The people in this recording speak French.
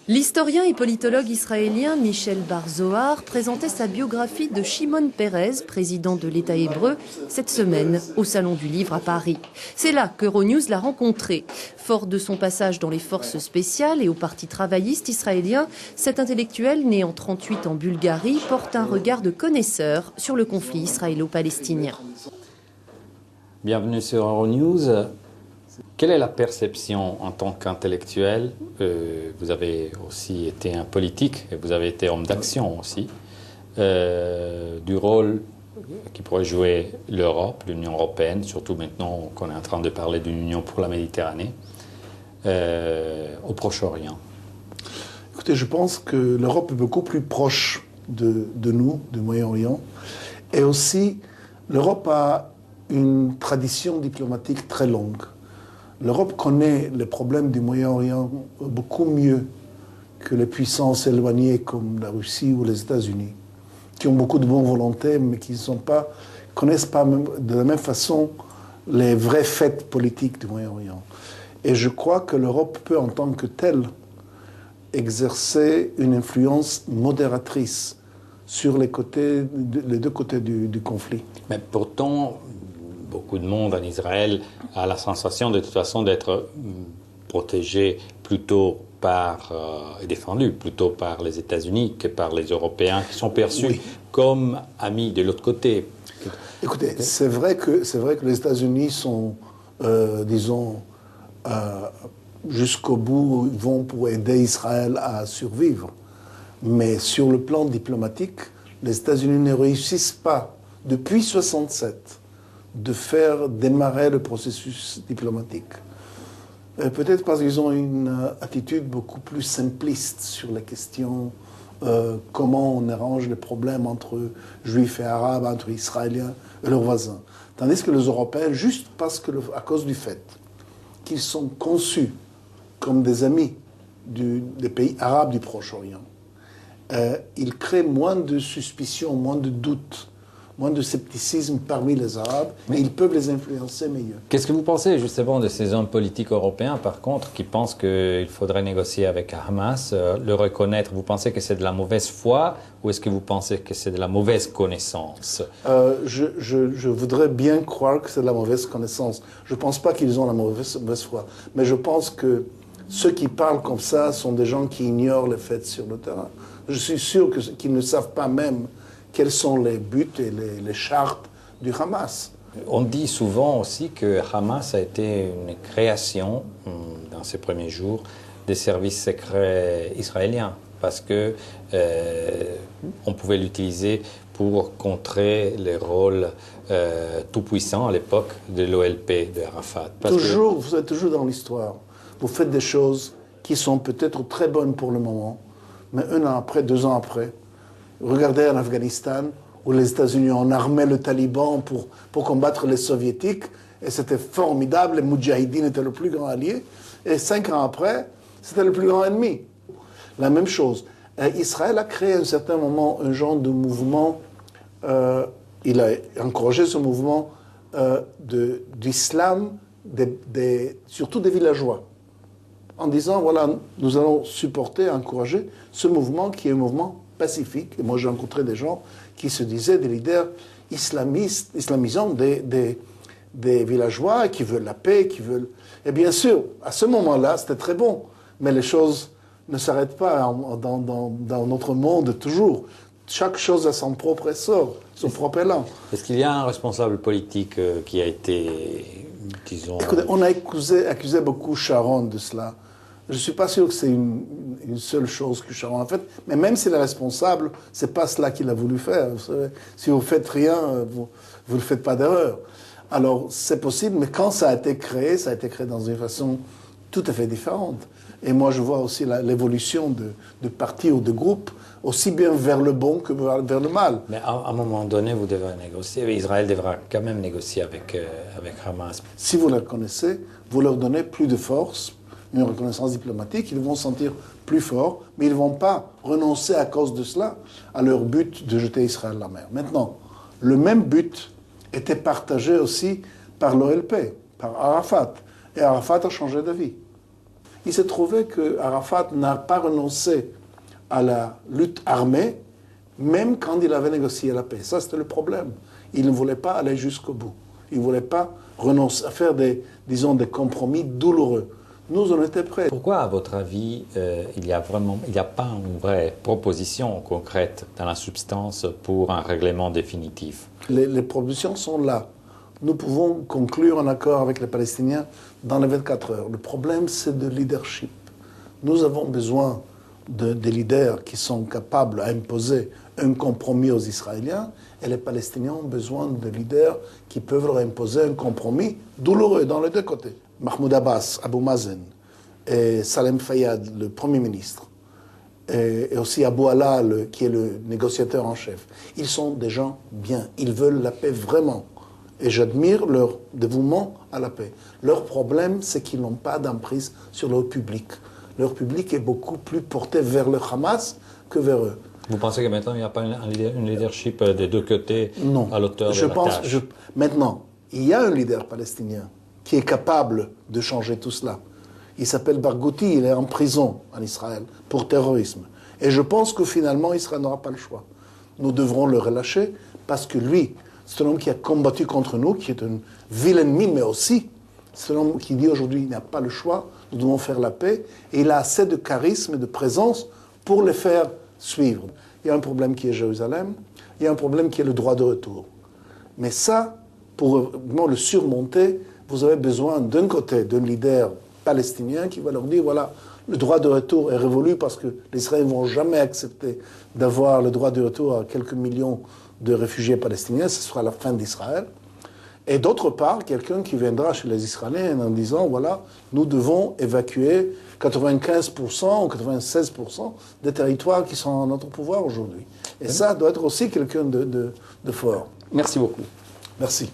L'historien et politologue israélien Michel Bar-Zohar présentait sa biographie de Shimon Peres, président de l'État hébreu, cette semaine au Salon du Livre à Paris. C'est là qu'Euronews l'a rencontré. Fort de son passage dans les forces spéciales et au Parti travailliste israélien, cet intellectuel, né en 1938 en Bulgarie, porte un regard de connaisseur sur le conflit israélo-palestinien. Bienvenue sur Euronews. Quelle est la perception en tant qu'intellectuel? Vous avez aussi été un politique et vous avez été homme d'action aussi, du rôle qui pourrait jouer l'Europe, l'Union européenne, surtout maintenant qu'on est en train de parler d'une union pour la Méditerranée, au Proche-Orient. Écoutez, je pense que l'Europe est beaucoup plus proche de nous, du Moyen-Orient, et aussi l'Europe a une tradition diplomatique très longue. L'Europe connaît les problèmes du Moyen-Orient beaucoup mieux que les puissances éloignées comme la Russie ou les États-Unis, qui ont beaucoup de bonne volonté, mais qui ne connaissent pas de la même façon les vrais faits politiques du Moyen-Orient. Et je crois que l'Europe peut, en tant que telle, exercer une influence modératrice sur les deux côtés du conflit. Mais pourtant, beaucoup de monde en Israël a la sensation de toute façon d'être protégé plutôt et défendu plutôt par les États-Unis que par les Européens qui sont perçus comme amis de l'autre côté. Écoutez, c'est vrai que les États-Unis sont, jusqu'au bout, vont pour aider Israël à survivre. Mais sur le plan diplomatique, les États-Unis ne réussissent pas, depuis 1967, de faire démarrer le processus diplomatique. Peut-être parce qu'ils ont une attitude beaucoup plus simpliste sur la question comment on arrange les problèmes entre juifs et arabes, entre israéliens et leurs voisins. Tandis que les Européens, juste à cause du fait qu'ils sont conçus comme des amis des pays arabes du Proche-Orient, ils créent moins de suspicions, moins de doutes, moins de scepticisme parmi les Arabes, et ils peuvent les influencer mieux. Qu'est-ce que vous pensez justement de ces hommes politiques européens, par contre, qui pensent qu'il faudrait négocier avec Hamas, le reconnaître? Vous pensez que c'est de la mauvaise foi ou est-ce que vous pensez que c'est de la mauvaise connaissance? Je voudrais bien croire que c'est de la mauvaise connaissance. Je ne pense pas qu'ils ont la mauvaise foi, mais je pense que ceux qui parlent comme ça sont des gens qui ignorent les faits sur le terrain. Je suis sûr qu'ils ne savent pas même quels sont les buts et les chartes du Hamas. On dit souvent aussi que Hamas a été une création, dans ses premiers jours, des services secrets israéliens, parce que on pouvait l'utiliser pour contrer les rôles tout-puissants à l'époque de l'OLP de Arafat. Vous êtes toujours dans l'histoire. Vous faites des choses qui sont peut-être très bonnes pour le moment, mais 1 an après, 2 ans après, regardez en Afghanistan, où les États-Unis ont armé le Taliban pour combattre les Soviétiques, et c'était formidable, les Moudjahidines étaient le plus grand allié, et 5 ans après, c'était le plus grand ennemi. La même chose. Israël a créé à un certain moment un genre de mouvement, il a encouragé ce mouvement d'islam, surtout des villageois, en disant, voilà, nous allons supporter, encourager ce mouvement qui est un mouvement pacifique. Et moi, j'ai rencontré des gens qui se disaient des leaders islamisants, des villageois qui veulent la paix, qui veulent... Et bien sûr, à ce moment-là, c'était très bon. Mais les choses ne s'arrêtent pas dans notre monde toujours. Chaque chose a son propre essor, son propre élan. Est-ce qu'il y a un responsable politique qui a été, disons... Écoutez, on a accusé beaucoup Sharon de cela. Je ne suis pas sûr que c'est une seule chose que Sharon a faite, mais même s'il est responsable, ce n'est pas cela qu'il a voulu faire. Vous savez, si vous ne faites rien, vous ne faites pas d'erreur. Alors, c'est possible, mais quand ça a été créé dans une façon tout à fait différente. Et moi, je vois aussi l'évolution de partis ou de groupes, aussi bien vers le bon que vers le mal. Mais à un moment donné, vous devrez négocier. Israël devra quand même négocier avec Hamas. Si vous les reconnaissez, vous leur donnez plus de force, une reconnaissance diplomatique, ils vont se sentir plus forts, mais ils ne vont pas renoncer à cause de cela à leur but de jeter Israël à la mer. Maintenant, le même but était partagé aussi par l'OLP, par Arafat. Et Arafat a changé d'avis. Il s'est trouvé que Arafat n'a pas renoncé à la lutte armée, même quand il avait négocié la paix. Ça, c'était le problème. Il ne voulait pas aller jusqu'au bout. Il ne voulait pas renoncer à faire des compromis douloureux. Nous, on était prêts. Pourquoi, à votre avis, il n'y a pas une vraie proposition concrète dans la substance pour un règlement définitif? Les propositions sont là. Nous pouvons conclure un accord avec les Palestiniens dans les 24 heures. Le problème, c'est de leadership. Nous avons besoin des leaders qui sont capables d'imposer un compromis aux Israéliens, et les Palestiniens ont besoin de leaders qui peuvent leur imposer un compromis douloureux dans les deux côtés. Mahmoud Abbas, Abou Mazen, et Salem Fayyad, le Premier ministre, et aussi Abou Ala, qui est le négociateur en chef, ils sont des gens bien, ils veulent la paix vraiment. Et j'admire leur dévouement à la paix. Leur problème, c'est qu'ils n'ont pas d'emprise sur leur public. Leur public est beaucoup plus porté vers le Hamas que vers eux. Vous pensez que maintenant, il n'y a pas un leadership des deux côtés à l'auteur de la tâche? Maintenant, il y a un leader palestinien qui est capable de changer tout cela. Il s'appelle Barghouti, il est en prison en Israël pour terrorisme. Et je pense que finalement, Israël n'aura pas le choix. Nous devrons le relâcher parce que lui, c'est un homme qui a combattu contre nous, qui est un vil ennemi, mais aussi, c'est un homme qui dit aujourd'hui qu'il n'y a pas le choix, nous devons faire la paix, et il a assez de charisme et de présence pour les faire suivre. Il y a un problème qui est Jérusalem, il y a un problème qui est le droit de retour. Mais ça, pour vraiment le surmonter, vous avez besoin d'un côté d'un leader palestinien qui va leur dire, voilà, le droit de retour est révolu parce que les Israéliens ne vont jamais accepter d'avoir le droit de retour à quelques millions de réfugiés palestiniens, ce sera la fin d'Israël. Et d'autre part, quelqu'un qui viendra chez les Israéliens en disant, voilà, nous devons évacuer 95% ou 96% des territoires qui sont en notre pouvoir aujourd'hui. Et ça doit être aussi quelqu'un de fort. Merci beaucoup. Merci.